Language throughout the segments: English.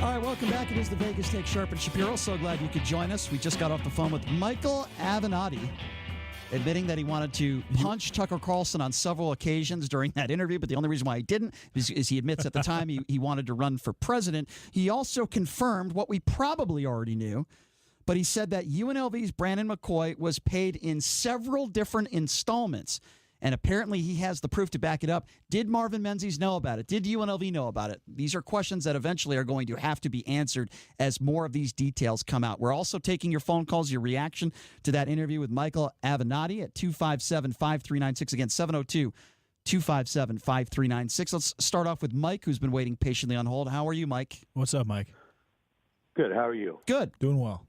All right, welcome back. It is the Vegas Take Sharp and Shapiro. So glad you could join us. We just got off the phone with Michael Avenatti, admitting that he wanted to punch Tucker Carlson on several occasions during that interview, but the only reason why he didn't is he admits at the time he wanted to run for president. He also confirmed what we probably already knew, but he said that UNLV's Brandon McCoy was paid in several different installments, and apparently he has the proof to back it up. Did Marvin Menzies know about it? Did UNLV know about it? These are questions that eventually are going to have to be answered as more of these details come out. We're also taking your phone calls, your reaction to that interview with Michael Avenatti at 257-5396. Again, 702-257-5396. Let's start off with Mike, who's been waiting patiently on hold. How are you, Mike? What's up, Mike? Good. How are you? Good. Doing well.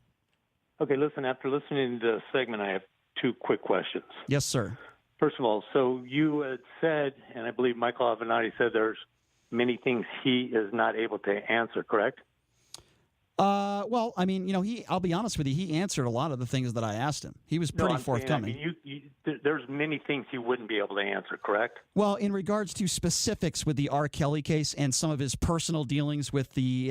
Okay, listen, after listening to the segment, I have two quick questions. Yes, sir. First of all, so you had said, and I believe Michael Avenatti said there's many things he is not able to answer, correct? Well, I mean, I'll be honest with you, he answered a lot of the things that I asked him. He was pretty forthcoming. There's many things he wouldn't be able to answer, correct? Well, in regards to specifics with the R. Kelly case and some of his personal dealings with the,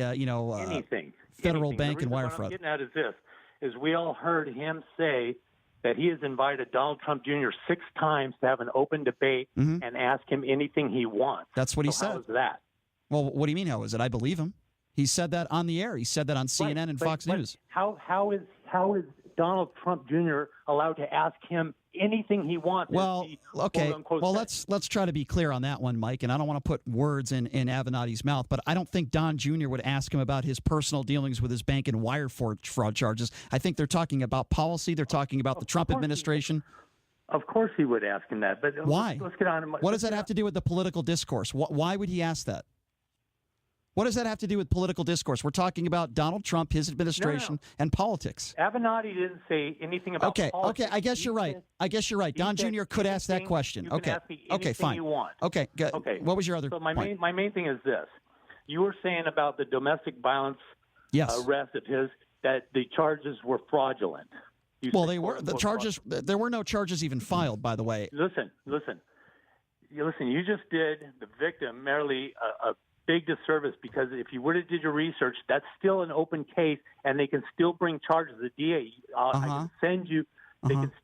Federal Bank and wire fraud. What I'm getting at is this, is we all heard him say that he has invited Donald Trump Jr. 6 times to have an open debate and ask him anything he wants. That's what he said. How is that? Well, what do you mean, how is it? I believe him. He said that on the air. He said that on CNN and Fox News. How is Donald Trump Jr. allowed to ask him anything he wants? Well, okay. Well, let's try to be clear on that one, Mike. And I don't want to put words in Avenatti's mouth, but I don't think Don Jr. would ask him about his personal dealings with his bank and wire fraud charges. I think they're talking about policy. They're talking about the Trump administration. Of course he would ask him that. But why? Let's get on. What does that have to do with the political discourse? Why would he ask that? What does that have to do with political discourse? We're talking about Donald Trump, his administration, and politics. Avenatti didn't say anything about politics. Okay, I guess you're right. Don Jr. could ask that question. Okay, fine. You want. Okay, good. Okay. What was your other point? My main thing is this. You were saying about the domestic violence arrest of his, that the charges were fraudulent. They were. The charges, there were no charges even filed, by the way. Listen. You just did the victim merely a big disservice, because if you would have did your research, that's still an open case, and they can still bring charges. The DA, I can send you.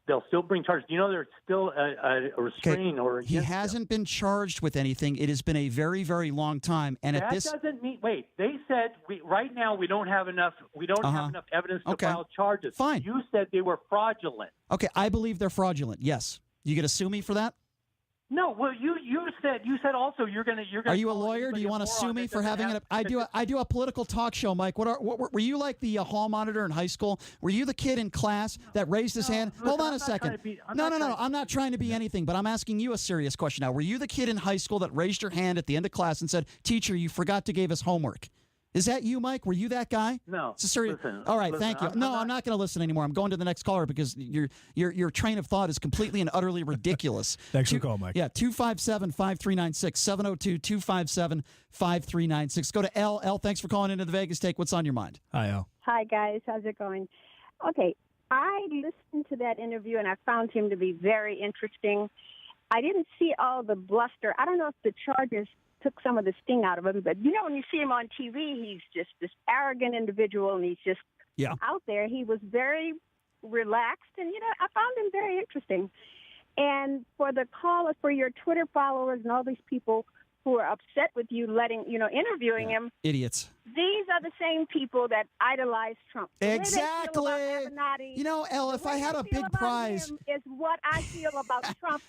They'll still bring charges. Do you know there's still a restraining order? He hasn't been charged with anything. It has been a very, very long time, and that doesn't mean. Wait, they said right now we don't have enough. We don't have enough evidence to file charges. Fine. You said they were fraudulent. Okay, I believe they're fraudulent. Yes. You going to sue me for that? No, well, you said also you're gonna. Are you a lawyer? Do you want to sue me for having it? I do a political talk show, Mike. What were you like the hall monitor in high school? Were you the kid in class that raised his hand? Hold on a second. No. I'm not trying to be anything, but I'm asking you a serious question now. Were you the kid in high school that raised your hand at the end of class and said, "Teacher, you forgot to give us homework"? Is that you, Mike? Were you that guy? No. It's a serious. Listen, all right, thank you. I'm not going to listen anymore. I'm going to the next caller because your train of thought is completely and utterly ridiculous. Thanks for the call, Mike. Yeah, 257-5396, 702-257-5396. Go to L. L, thanks for calling into the Vegas Take. What's on your mind? Hi, L. Hi, guys. How's it going? Okay, I listened to that interview, and I found him to be very interesting. I didn't see all the bluster. I don't know if the charges took some of the sting out of him. But, when you see him on TV, he's just this arrogant individual, and he's just out there. He was very relaxed, and, I found him very interesting. And for the caller, for your Twitter followers and all these people who are upset with you interviewing him. Idiots. These are the same people that idolize Trump. Exactly. Elle, if I had a big prize. Is what I feel about Trump.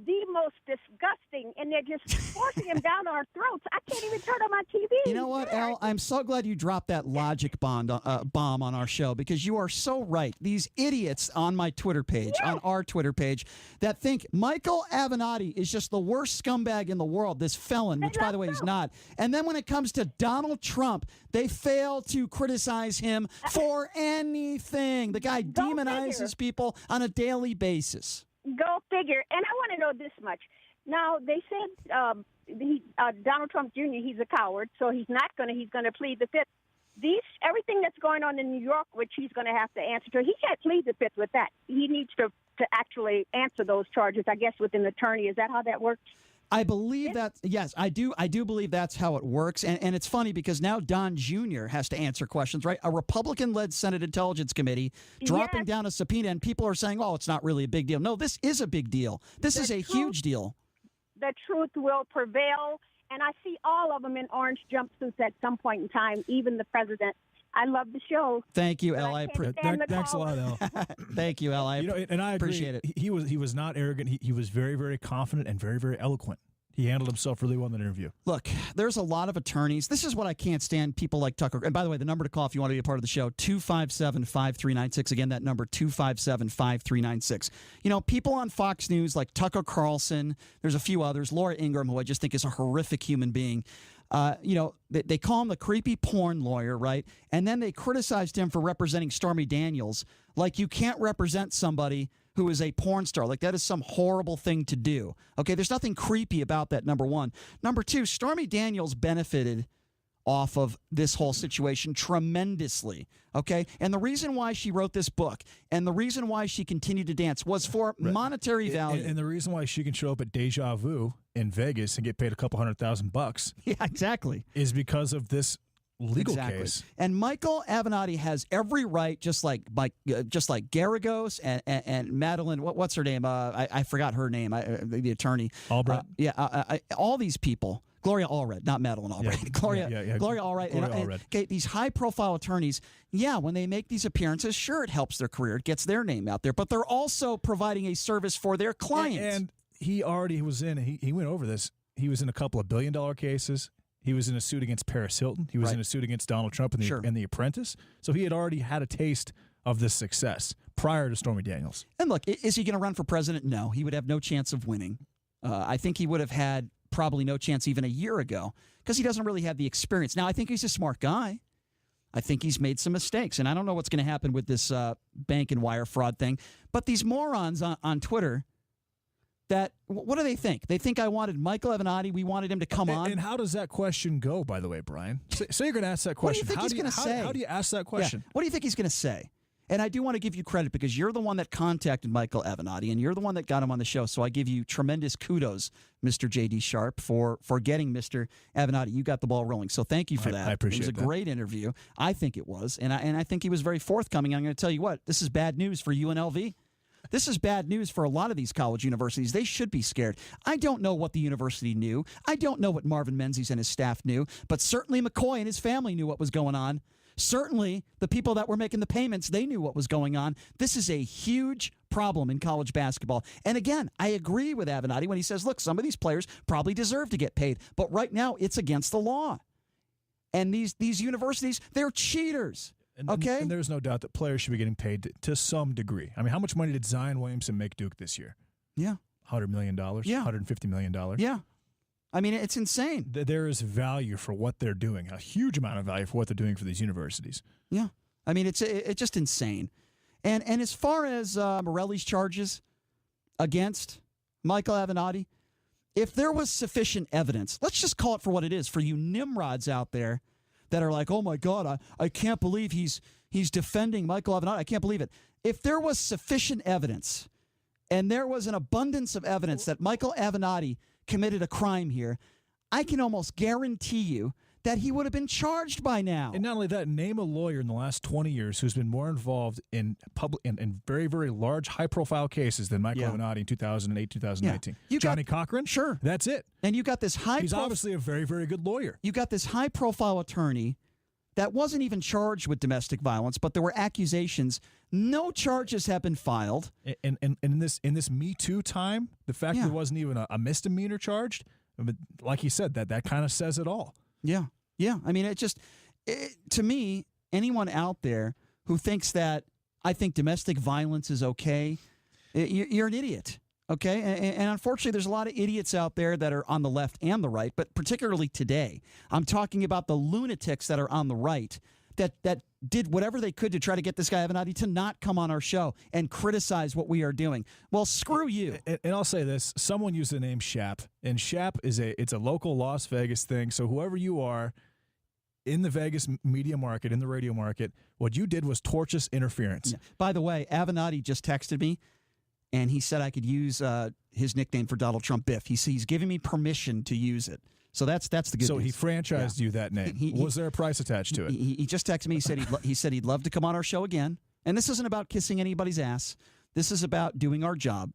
The most disgusting, and they're just forcing him down our throats. I can't even turn on my TV. You know what, Al? I'm so glad you dropped that logic bomb on our show, because you are so right. These idiots on my Twitter page, on our Twitter page, that think Michael Avenatti is just the worst scumbag in the world, this felon, which, by the way, he's not. And then when it comes to Donald Trump, they fail to criticize him for anything. The guy demonizes people on a daily basis. Go figure. And I want to know this much. Now, they said Donald Trump Jr., he's a coward, so he's going to plead the fifth. Everything that's going on in New York, which he's going to have to answer to, he can't plead the fifth with that. He needs to actually answer those charges, I guess, with an attorney. Is that how that works? I believe that. Yes, I do. I do believe that's how it works. And it's funny because now Don Jr. has to answer questions, right? A Republican-led Senate Intelligence Committee dropping down a subpoena, and people are saying, "Oh, it's not really a big deal." No, this is a big deal. This is a huge deal. The truth will prevail, and I see all of them in orange jumpsuits at some point in time, even the president. I love the show. Thank you, L. Thanks a lot, L. Thank you, L. And I appreciate it. He was not arrogant. He was very, very confident and very, very eloquent. He handled himself really well in that interview. Look, there's a lot of attorneys. This is what I can't stand, people like Tucker. And by the way, the number to call if you want to be a part of the show, 257-5396. Again, that number, 257-5396. You know, people on Fox News like Tucker Carlson, there's a few others, Laura Ingraham, who I just think is a horrific human being. You know, they call him the creepy porn lawyer, right? And then they criticized him for representing Stormy Daniels. Like, you can't represent somebody who is a porn star. Like, that is some horrible thing to do. Okay, there's nothing creepy about that, number one. Number two, Stormy Daniels benefited off of this whole situation tremendously, okay? And the reason why she wrote this book and the reason why she continued to dance was for monetary value. And the reason why she can show up at Deja Vu in Vegas and get paid a couple $100,000. Yeah, exactly. Is because of this legal case. And Michael Avenatti has every right, just like Garagos and Madeline, what's her name? I forgot her name, the attorney. Albright? All these people. Gloria Allred, not Madeline Albright. Yeah. Gloria Allred. Allred. Okay, these high-profile attorneys, when they make these appearances, sure, it helps their career. It gets their name out there. But they're also providing a service for their clients. And he already was in, he went over this, he was in a couple of billion-dollar cases. He was in a suit against Paris Hilton. He was in a suit against Donald Trump and The Apprentice. So he had already had a taste of this success prior to Stormy Daniels. And look, is he going to run for president? No. He would have no chance of winning. I think he would have had probably no chance even a year ago because he doesn't really have the experience. Now, I think he's a smart guy. I think he's made some mistakes, and I don't know what's going to happen with this bank and wire fraud thing. But these morons on Twitter, what do they think? They think I wanted Michael Avenatti. We wanted him to come on. And how does that question go, by the way, Brian? So you're going to ask that question. What do you think he's going to say? How do you ask that question? Yeah. What do you think he's going to say? And I do want to give you credit because you're the one that contacted Michael Avenatti, and you're the one that got him on the show. So I give you tremendous kudos, Mr. J.D. Sharp, for getting Mr. Avenatti. You got the ball rolling. So thank you for that. I appreciate it. It was a great interview. I think it was. And I think he was very forthcoming. I'm going to tell you what, this is bad news for UNLV. This is bad news for a lot of these college universities. They should be scared. I don't know what the university knew. I don't know what Marvin Menzies and his staff knew, but certainly McCoy and his family knew what was going on. Certainly, the people that were making the payments, they knew what was going on. This is a huge problem in college basketball. And again, I agree with Avenatti when he says, look, some of these players probably deserve to get paid, but right now it's against the law. And these universities, they're cheaters. Okay? And there's no doubt that players should be getting paid to some degree. I mean, how much money did Zion Williamson make Duke this year? Yeah. $100 million? Yeah. $150 million? Yeah. I mean, it's insane. There is value for what they're doing, a huge amount of value for what they're doing for these universities. Yeah. I mean, it's just insane. And as far as Morelli's charges against Michael Avenatti, if there was sufficient evidence, let's just call it for what it is, for you nimrods out there that are like, oh, my God, I can't believe he's defending Michael Avenatti. I can't believe it. If there was sufficient evidence and there was an abundance of evidence that Michael Avenatti committed a crime here, I can almost guarantee you that he would have been charged by now. And not only that, name a lawyer in the last 20 years who's been more involved in public in very, very large, high-profile cases than Michael Avenatti in 2008, 2019. Yeah. Johnny Cochran? Sure. That's it. And you got this He's obviously a very, very good lawyer. You got this high-profile attorney that wasn't even charged with domestic violence, but there were accusations. No charges have been filed. And in this Me Too time, the fact there wasn't even a misdemeanor charged, like you said, that kind of says it all. Yeah. Yeah. I mean, to me, anyone out there who thinks that I think domestic violence is okay, you're an idiot. Okay. And unfortunately, there's a lot of idiots out there that are on the left and the right, but particularly today, I'm talking about the lunatics that are on the right that did whatever they could to try to get this guy Avenatti to not come on our show and criticize what we are doing. Well, screw you. And I'll say this. Someone used the name Shap, and Shap it's a local Las Vegas thing. So whoever you are in the Vegas media market, in the radio market, what you did was tortious interference. Yeah. By the way, Avenatti just texted me. and he said I could use his nickname for Donald Trump, Biff. He's giving me permission to use it. So that's the good news. So he franchised you that name. Was there a price attached to it? He just texted me. He said he'd love to come on our show again. And this isn't about kissing anybody's ass. This is about doing our job.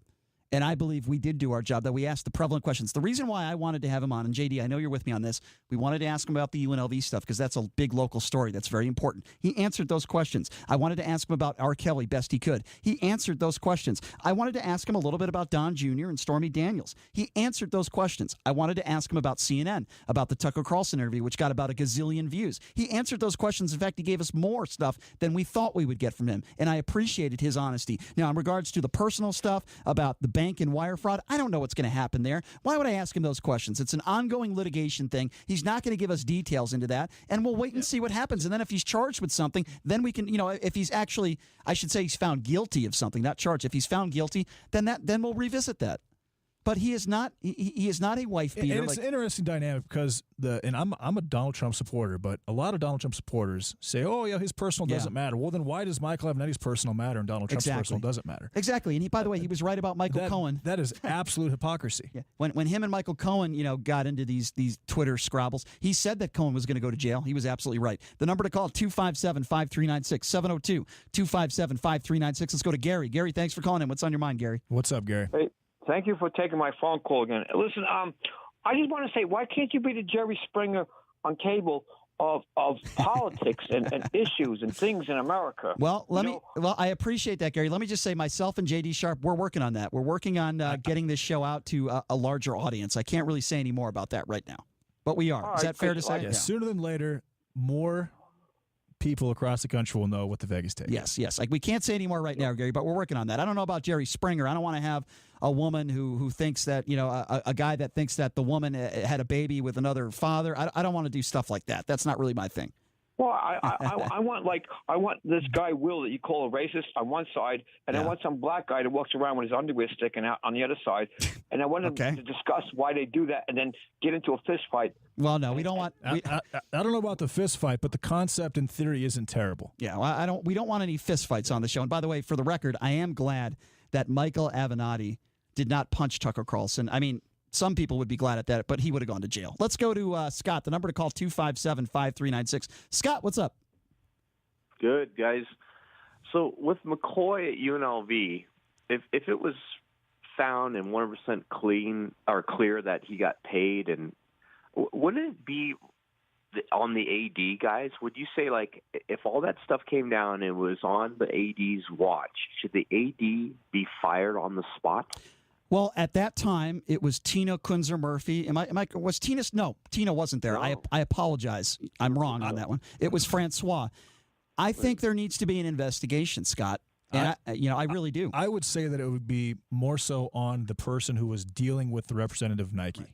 And I believe we did do our job, that we asked the prevalent questions. The reason why I wanted to have him on, and JD, I know you're with me on this, we wanted to ask him about the UNLV stuff because that's a big local story that's very important. He answered those questions. I wanted to ask him about R. Kelly best he could. He answered those questions. I wanted to ask him a little bit about Don Jr. and Stormy Daniels. He answered those questions. I wanted to ask him about CNN, about the Tucker Carlson interview, which got about a gazillion views. He answered those questions. In fact, he gave us more stuff than we thought we would get from him, and I appreciated his honesty. Now, in regards to the personal stuff about the bank and wire fraud, I don't know what's going to happen there. Why would I ask him those questions? It's an ongoing litigation thing. He's not going to give us details into that, and we'll wait and see what happens. And then if he's charged with something, then we can, if he's actually, I should say he's found guilty of something, not charged. If he's found guilty, then we'll revisit that. But he is not. He is not a wife beater. And it's an interesting dynamic because I'm a Donald Trump supporter, but a lot of Donald Trump supporters say, "Oh yeah, his personal doesn't matter." Well, then why does Michael Avenatti's personal matter and Donald Trump's personal doesn't matter? Exactly. And by the way, he was right about Michael Cohen. That is absolute hypocrisy. Yeah. When him and Michael Cohen, got into these Twitter scrabbles, he said that Cohen was going to go to jail. He was absolutely right. The number to call 257-5396 702-257-5396. Let's go to Gary. Gary, thanks for calling in. What's on your mind, Gary? What's up, Gary? Hey. Thank you for taking my phone call again. Listen, I just want to say, why can't you be the Jerry Springer on cable of politics and issues and things in America? Well, I appreciate that, Gary. Let me just say, myself and JD Sharp, we're working on that. We're working on getting this show out to a larger audience. I can't really say any more about that right now, but we are. Is that fair to say? Yeah. Sooner than later, more people across the country will know what the Vegas take. Yes. Like, we can't say any more right now, Gary, but we're working on that. I don't know about Jerry Springer. I don't want to have a woman who thinks that, a guy that thinks that the woman had a baby with another father. I don't want to do stuff like that. That's not really my thing. Well, I want this guy Will that you call a racist on one side, and I want some black guy that walks around with his underwear sticking out on the other side, and I want him to discuss why they do that, and then get into a fist fight. Well, no, we don't want. I don't know about the fist fight, but the concept in theory isn't terrible. Yeah, well, we don't want any fist fights on the show. And by the way, for the record, I am glad that Michael Avenatti did not punch Tucker Carlson. I mean, some people would be glad at that, but he would have gone to jail. Let's go to Scott. The number to call 257-5396. Scott, what's up? Good, guys. So with McCoy at UNLV, if it was found and 100% clean or clear that he got paid, and wouldn't it be on the AD guys? Would you say, like, if all that stuff came down and it was on the AD's watch, should the AD be fired on the spot? Well, at that time, it was Tina Kunzer Murphy. Was Tina? No, Tina wasn't there. No. I apologize. I'm wrong on that one. It was Francois. I think there needs to be an investigation, Scott. And I really do. I would say that it would be more so on the person who was dealing with the representative of Nike. Right.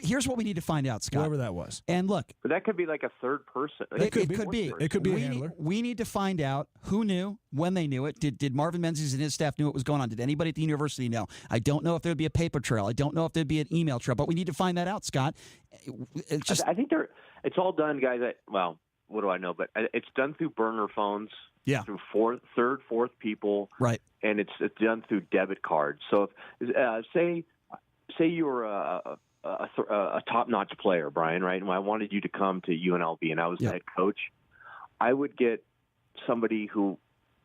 Here's what we need to find out, Scott. Whoever that was. And look. But that could be like a third person. It could be. It could be a handler. We need to find out who knew, when they knew it. Did Marvin Menzies and his staff knew what was going on? Did anybody at the university know? I don't know if there would be a paper trail. I don't know if there'd be an email trail. But we need to find that out, Scott. I think it's all done, guys. What do I know? But it's done through burner phones. Yeah. Through third, fourth people. Right. And it's done through debit cards. So if, say you were a top-notch player, Brian, right? And I wanted you to come to UNLV, and I was the head coach. I would get somebody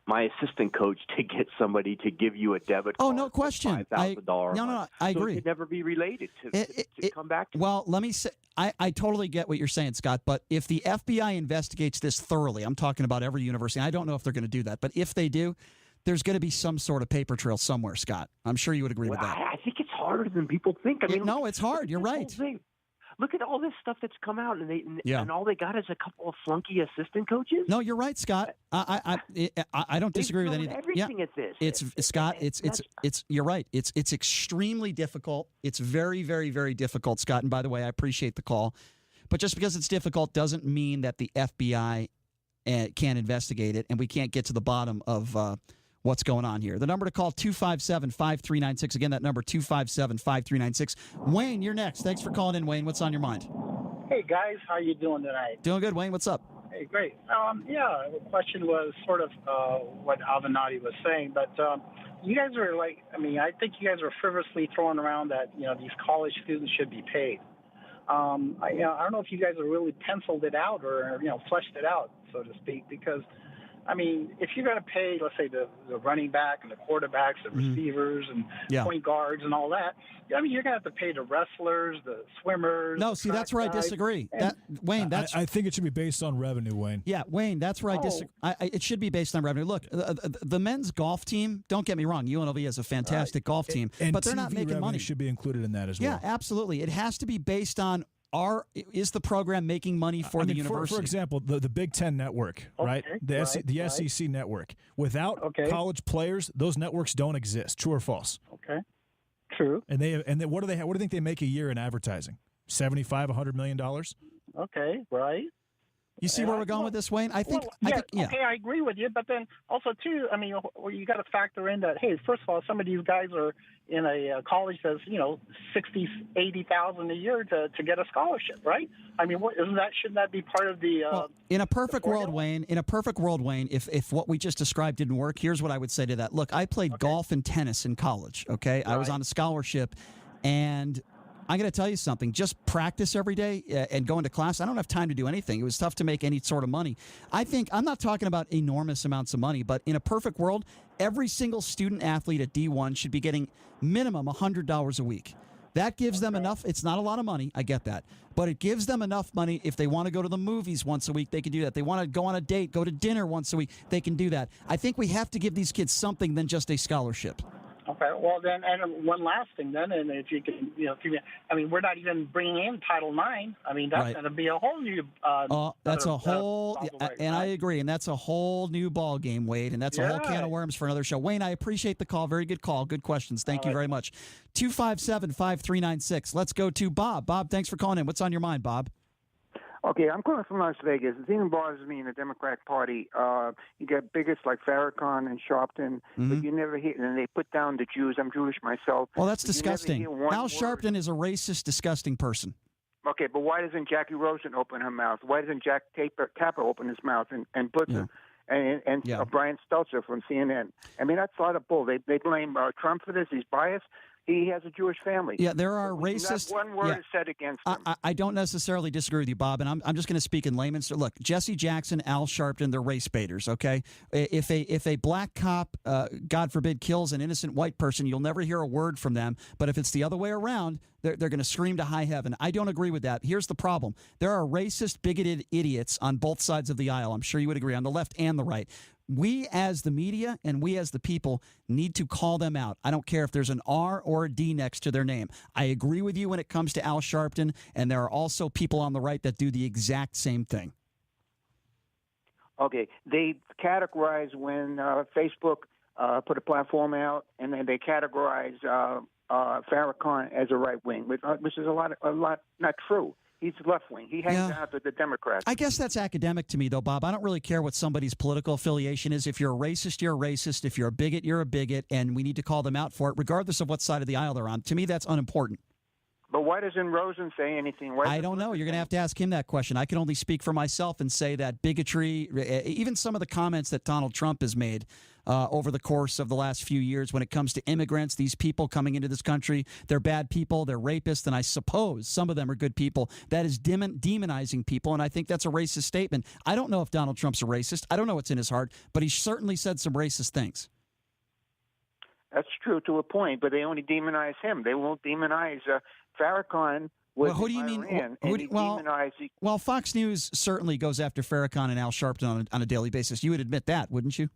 my assistant coach, to get somebody to give you a debit card. Oh, no question. $5,000. No, I agree. So it could never be related to come back to. Well, let me say, I totally get what you're saying, Scott, but if the FBI investigates this thoroughly, I'm talking about every university, I don't know if they're going to do that, but if they do, there's going to be some sort of paper trail somewhere, Scott. I'm sure you would agree with that. I think it's harder than people think. No, it's hard. You're right. Look at all this stuff that's come out, and all they got is a couple of flunky assistant coaches. No, you're right, Scott. I don't disagree with anything. Everything at this. It's Scott. It's you're right. It's extremely difficult. It's very, very, very difficult, Scott. And by the way, I appreciate the call, but just because it's difficult doesn't mean that the FBI can't investigate it, and we can't get to the bottom of what's going on here. The number to call, 257-5396. Again, that number, 257-5396. Wayne, you're next. Thanks for calling in, Wayne. What's on your mind? Hey, guys. How you doing tonight? Doing good, Wayne. What's up? Hey, great. The question was sort of what Avenatti was saying, but you guys are like, I think you guys are frivolously throwing around that, these college students should be paid. I don't know if you guys have really penciled it out or, fleshed it out, so to speak, because, if you're going to pay, let's say, the running back and the quarterbacks, the receivers and point guards and all that, you're going to have to pay the wrestlers, the swimmers. No, see, that's where I disagree. Wayne, I think it should be based on revenue, Wayne. Yeah, Wayne, that's where I disagree. It should be based on revenue. Look, the men's golf team, don't get me wrong, UNLV has a fantastic golf team, but they're not making money. Should be included in that as well. Yeah, absolutely. It has to be based on is the program making money for the university? For example, the Big Ten network, right? The SEC network. Without college players, those networks don't exist. True or false? Okay. True. And what do they have? What do you think they make a year in advertising? $75-100 million? Okay, right. You see where we're going with this, Wayne? I think. Okay, I agree with you, but then also too, you got to factor in that. Hey, first of all, some of these guys are in a college that's $60,000-80,000 a year to get a scholarship, right? Shouldn't that be part of the? In a perfect world, Wayne. In a perfect world, Wayne, if what we just described didn't work, here's what I would say to that. Look, I played golf and tennis in college. Okay, I was on a scholarship, and I'm going to tell you something. Just practice every day and going to class. I don't have time to do anything. It was tough to make any sort of money. I'm not talking about enormous amounts of money, but in a perfect world, every single student athlete at D1 should be getting minimum $100 a week. That gives them enough. It's not a lot of money. I get that. But it gives them enough money. If they want to go to the movies once a week, they can do that. They want to go on a date, go to dinner once a week, they can do that. I think we have to give these kids something than just a scholarship. Okay, well then, and one last thing then, and if you can, we're not even bringing in Title IX. That's going to be a whole new. That's a whole, and I agree, and that's a whole new ball game, Wade, and that's a whole can of worms for another show. Wayne, I appreciate the call. Very good call. Good questions. Thank you very much. 257-5396. Let's go to Bob. Bob, thanks for calling in. What's on your mind, Bob? Okay, I'm calling from Las Vegas. The thing that bothers me in the Democratic Party, you get bigots like Farrakhan and Sharpton, but you never hear, and they put down the Jews. I'm Jewish myself. Well, that's disgusting. Al Sharpton is a racist, disgusting person. Okay, but why doesn't Jackie Rosen open her mouth? Why doesn't Jack Tapper open his mouth and Butler and Brian Stelter from CNN? That's a lot of bull. They blame Trump for this. He's biased. He has a Jewish family. Yeah, there are racist. Not one word is said against him. I don't necessarily disagree with you, Bob, and I'm just going to speak in layman's. Look, Jesse Jackson, Al Sharpton, they're race baiters. Okay, if a black cop, God forbid, kills an innocent white person, you'll never hear a word from them. But if it's the other way around, they're going to scream to high heaven. I don't agree with that. Here's the problem: there are racist, bigoted idiots on both sides of the aisle. I'm sure you would agree, on the left and the right. We as the media and we as the people need to call them out. I don't care if there's an R or a D next to their name. I agree with you when it comes to Al Sharpton, and there are also people on the right that do the exact same thing. Okay, they categorize when Facebook put a platform out, and then they categorize Farrakhan as a right wing, which is a lot not true. He's left-wing. He hangs out with the Democrats. I guess that's academic to me, though, Bob. I don't really care what somebody's political affiliation is. If you're a racist, you're a racist. If you're a bigot, you're a bigot, and we need to call them out for it, regardless of what side of the aisle they're on. To me, that's unimportant. But why doesn't Rosen say anything? I don't know. You're going to have to ask him that question. I can only speak for myself and say that bigotry, even some of the comments that Donald Trump has made over the course of the last few years when it comes to immigrants, these people coming into this country, they're bad people, they're rapists, and I suppose some of them are good people. That is demonizing people, and I think that's a racist statement. I don't know if Donald Trump's a racist. I don't know what's in his heart, but he certainly said some racist things. That's true to a point, but they only demonize him. They won't demonize Farrakhan. Well, who do you mean? Well, Fox News certainly goes after Farrakhan and Al Sharpton on a daily basis. You would admit that, wouldn't you?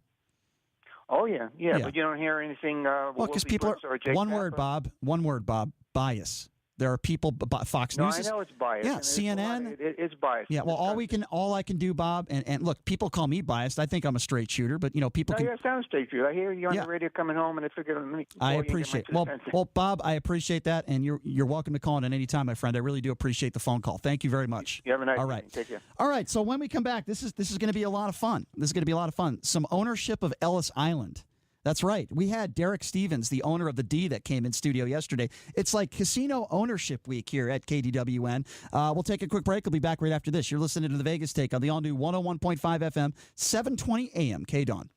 Oh, yeah, but you don't hear anything. Well, because people are one word, Bob, bias. There are people. Fox News. I know it's biased. Yeah, CNN. It's biased. Yeah. Well, all I can do, Bob, and look, people call me biased. I think I'm a straight shooter, but people can. Yeah, sound straight shooter. I hear you on the radio coming home, and I figured. I appreciate. Well, Bob, I appreciate that, and you're welcome to call in at any time, my friend. I really do appreciate the phone call. Thank you very much. You have a nice All right. Take care. All right. So when we come back, this is going to be a lot of fun. Some ownership of Ellis Island. That's right. We had Derek Stevens, the owner of the D, that came in studio yesterday. It's like casino ownership week here at KDWN. We'll take a quick break. We'll be back right after this. You're listening to the Vegas Take on the all-new 101.5 FM, 720 AM, KDWN.